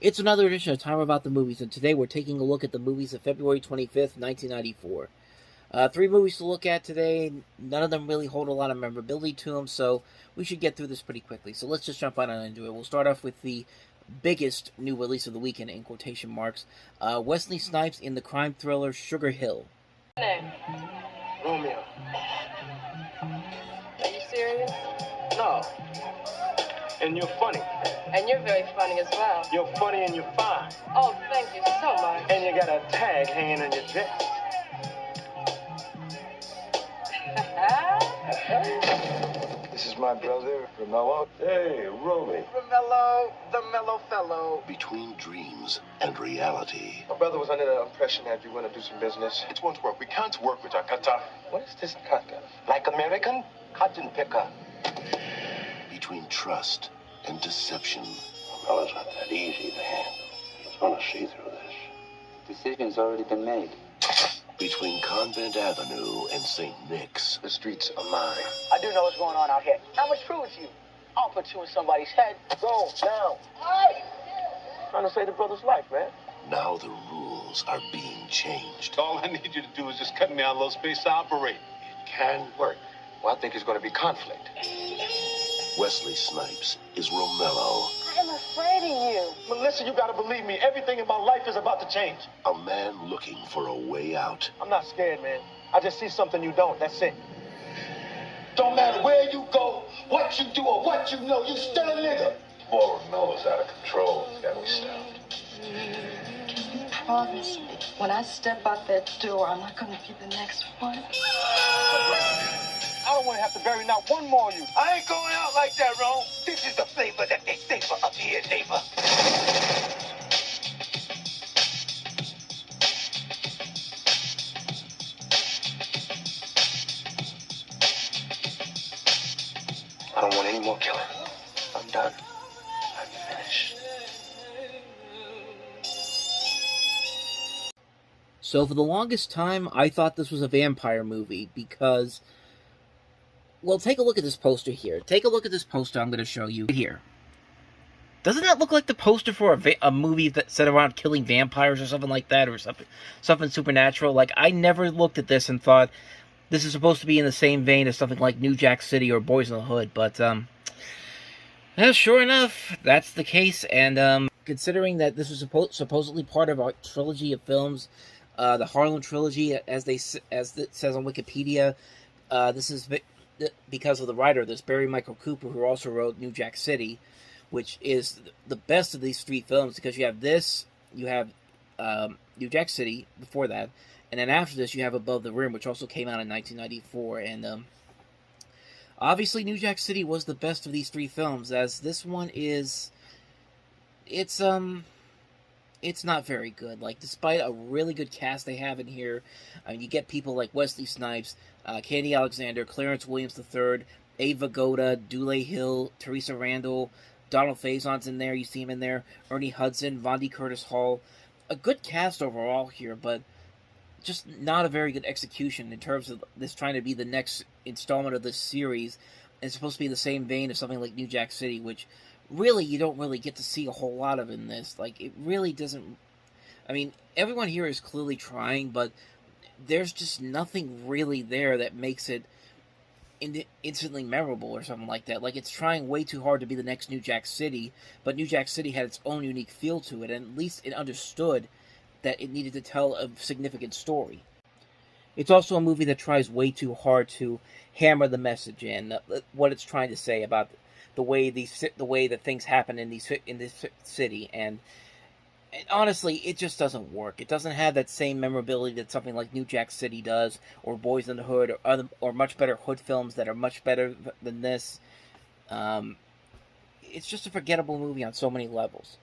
It's another edition of Time About the Movies, and today we're taking a look at the movies of February 25th, 1994. Three movies to look at today. None of them really hold a lot of memorability to them, so we should get through this pretty quickly. So let's just jump right on into it. We'll start off with the biggest new release of the weekend, in quotation marks. Wesley Snipes in the crime thriller Sugar Hill. Name? Romeo. Are you serious? No. And you're funny. And you're very funny as well. You're funny and you're fine. Oh, thank you so much. And you got a tag hanging on your dress. This is my brother, Romello. Hey, Romy. Romello, the mellow fellow. Between dreams and reality. My brother was under the impression that you want to do some business. It won't work. We can't work with Jakarta. What is this kata? Like American cotton picker. Between trust and deception. Romello's not that easy to handle. He's gonna see through this. Decision's already been made. Between Convent Avenue and St. Nick's. The streets are mine. I do know what's going on out here. How much prove you? I'll put you in somebody's head. Go down. Trying to save the brother's life, man. Now the rules are being changed. All I need you to do is just cut me out a little space to operate. It can work. Well, I think there's going to be conflict. Wesley Snipes is Romello. I'm afraid of you. Melissa, you got to believe me. Everything in my life is about to change. A man looking for a way out. I'm not scared, man. I just see something you don't. That's it. Don't matter where you go, what you do, or what you know, you still a nigga. Boy, Romello's out of control. He's got me stopped. Can you promise me when I step out that door, I'm not going to be the next one? I don't want to have to bury not one more of you. I ain't going out like that, Rome. This is the flavor that they savor up here, neighbor. I don't want any more killing. I'm done. I'm finished. So for the longest time, I thought this was a vampire movie because, well, take a look at this poster here. Take a look at this poster I'm going to show you here. Doesn't that look like the poster for a movie that's set around killing vampires or something like that, or something supernatural? Like, I never looked at this and thought this is supposed to be in the same vein as something like New Jack City or Boys in the Hood, but yeah, sure enough, that's the case. And considering that this was supposedly part of a trilogy of films, the Harlem trilogy, as it says on Wikipedia, this is because of the writer, this Barry Michael Cooper, who also wrote New Jack City, which is the best of these three films, because you have this, you have New Jack City before that, and then after this you have Above the Rim, which also came out in 1994, and obviously New Jack City was the best of these three films, as this one is, it's not very good. Like, despite a really good cast they have in here, you get people like Wesley Snipes, Candy Alexander, Clarence Williams III, Ava Goda, Dule Hill, Teresa Randall, Donald Faison's in there, you see him in there, Ernie Hudson, Vondi Curtis Hall. A good cast overall here, but just not a very good execution in terms of this trying to be the next installment of this series. It's supposed to be the same vein of something like New Jack City, which really you don't really get to see a whole lot of in this. Like, it really doesn't... I mean, everyone here is clearly trying, but there's just nothing really there that makes it instantly memorable or something like that. Like, it's trying way too hard to be the next New Jack City, but New Jack City had its own unique feel to it, and at least it understood that it needed to tell a significant story. It's also a movie that tries way too hard to hammer the message in, what it's trying to say about the way that things happen in this city, and honestly, it just doesn't work. It doesn't have that same memorability that something like New Jack City does, or Boys in the Hood, or much better Hood films that are much better than this. It's just a forgettable movie on so many levels.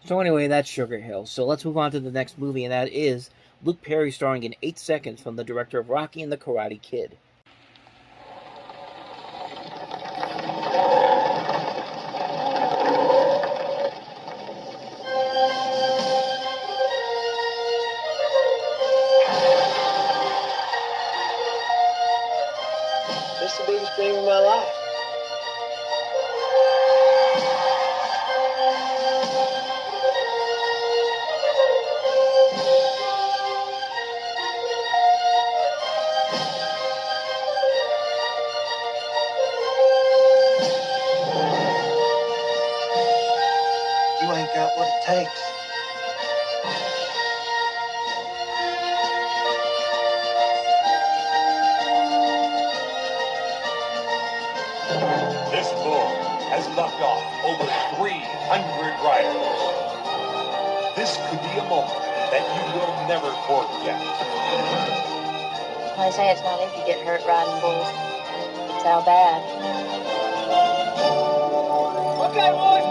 So anyway, that's Sugar Hill. So let's move on to the next movie, and that is Luke Perry starring in 8 Seconds, from the director of Rocky and the Karate Kid. This is the biggest dream of my life. knocked off over 300 riders. This could be a moment that you will never forget. I say it's not if you get hurt riding bulls. It's how bad. Okay, boys.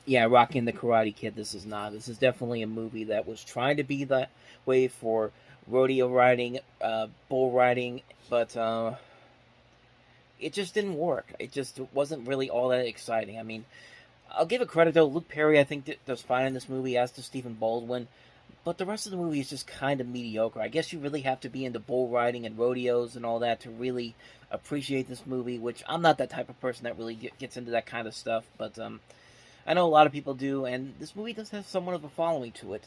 Yeah, Rocky and the Karate Kid, this is not. This is definitely a movie that was trying to be that way for rodeo riding, bull riding, but it just didn't work. It just wasn't really all that exciting. I mean, I'll give it credit though. Luke Perry, I think, does fine in this movie, as does Stephen Baldwin, but the rest of the movie is just kind of mediocre. I guess you really have to be into bull riding and rodeos and all that to really appreciate this movie, which I'm not that type of person that really gets into that kind of stuff, but I know a lot of people do, and this movie does have somewhat of a following to it.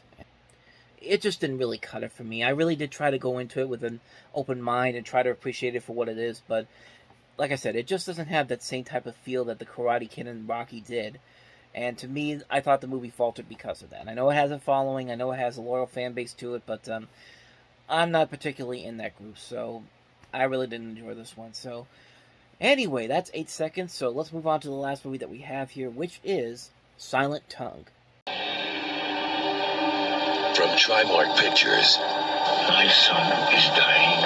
It just didn't really cut it for me. I really did try to go into it with an open mind and try to appreciate it for what it is, but like I said, it just doesn't have that same type of feel that the Karate Kid and Rocky did. And to me, I thought the movie faltered because of that. I know it has a following, I know it has a loyal fan base to it, but I'm not particularly in that group, so I really didn't enjoy this one. So anyway, that's 8 seconds, so let's move on to the last movie that we have here, which is Silent Tongue. From Trimark Pictures. My son is dying.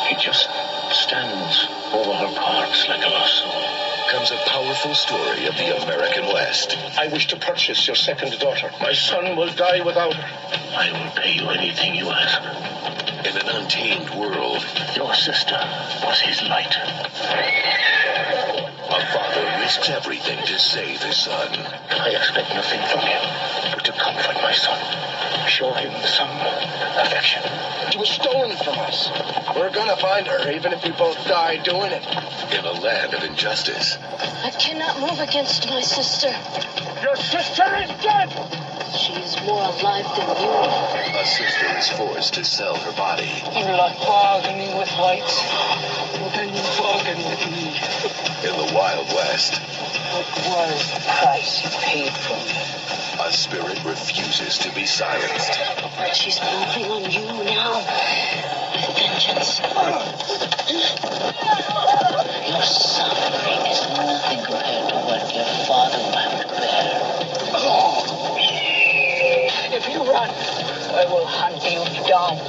He just stands over her parts like a lasso. Comes a powerful story of the American West. I wish to purchase your second daughter. My son will die without her. I will pay you anything you ask. In an untamed world, Your sister was his light. a father risks everything to save his son. I expect nothing from you but to comfort my son. Show him some affection. She was stolen from us. We're gonna find her, even if we both die doing it. In a land of injustice, I cannot move against my sister. Your sister is dead! She is more alive than you. a sister is forced to sell her body. You're like bargaining with whites. Well, then you bargain with me. In the Wild West, What was the price you paid for me? a spirit refuses to be silenced. But she's moving on you now with vengeance. Your suffering is nothing compared to what your father will have to bear. If you run, I will hunt you down.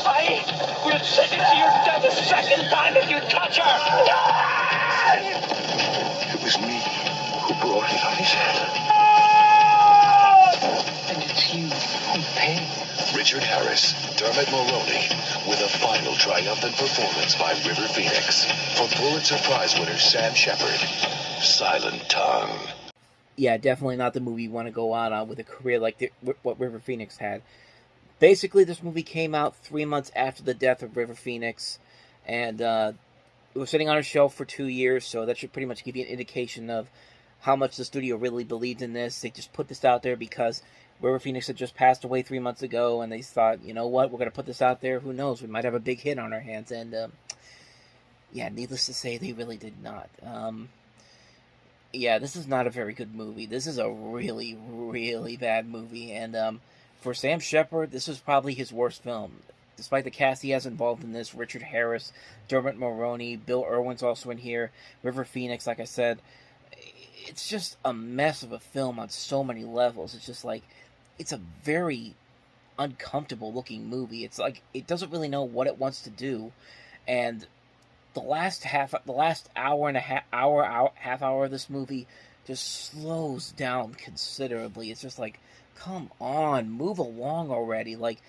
I will send it to your death a second time if you touch her. It was me who brought it on his head. And it's you who pays. Richard Harris, Dermot Mulroney, with a final triumphant performance by River Phoenix. For Pulitzer Prize winner Sam Shepard, Silent Tongue. Yeah, definitely not the movie you want to go out on with a career like what River Phoenix had. Basically, this movie came out 3 months after the death of River Phoenix, and it was sitting on a shelf for 2 years, so that should pretty much give you an indication of how much the studio really believed in this. They just put this out there because River Phoenix had just passed away 3 months ago, and they thought, you know what, we're going to put this out there. Who knows? We might have a big hit on our hands. And, yeah, needless to say, they really did not. Yeah, this is not a very good movie. This is a really, really bad movie. And for Sam Shepard, this is probably his worst film. Despite the cast he has involved in this, Richard Harris, Dermot Mulroney, Bill Irwin's also in here, River Phoenix, like I said. It's just a mess of a film on so many levels. It's just like, it's a very uncomfortable looking movie. It's like, it doesn't really know what it wants to do. And the last half hour of this movie just slows down considerably. It's just like, come on, move along already. Like,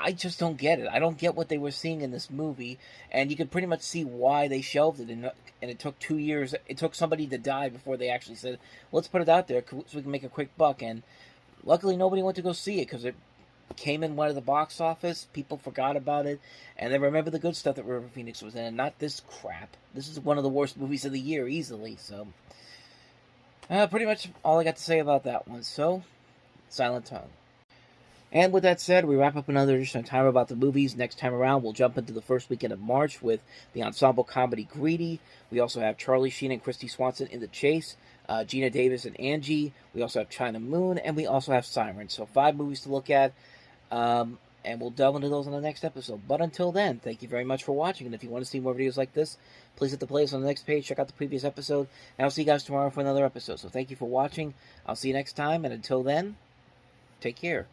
I just don't get it. I don't get what they were seeing in this movie, and you can pretty much see why they shelved it, and it took 2 years. It took somebody to die before they actually said, let's put it out there so we can make a quick buck, and luckily nobody went to go see it, because it came in one at the box office, people forgot about it, and they remember the good stuff that River Phoenix was in, and not this crap. This is one of the worst movies of the year, easily, so... pretty much all I got to say about that one, so... Silent Tongue. And with that said, we wrap up another edition of Time About the Movies. Next time around, we'll jump into the first weekend of March with the ensemble comedy Greedy. We also have Charlie Sheen and Christy Swanson in The Chase, Gina Davis and Angie. We also have China Moon, and we also have Siren. So 5 movies to look at, and we'll delve into those in the next episode. But until then, thank you very much for watching, and if you want to see more videos like this, please hit the playlist on the next page, check out the previous episode, and I'll see you guys tomorrow for another episode. So thank you for watching, I'll see you next time, and until then, take care.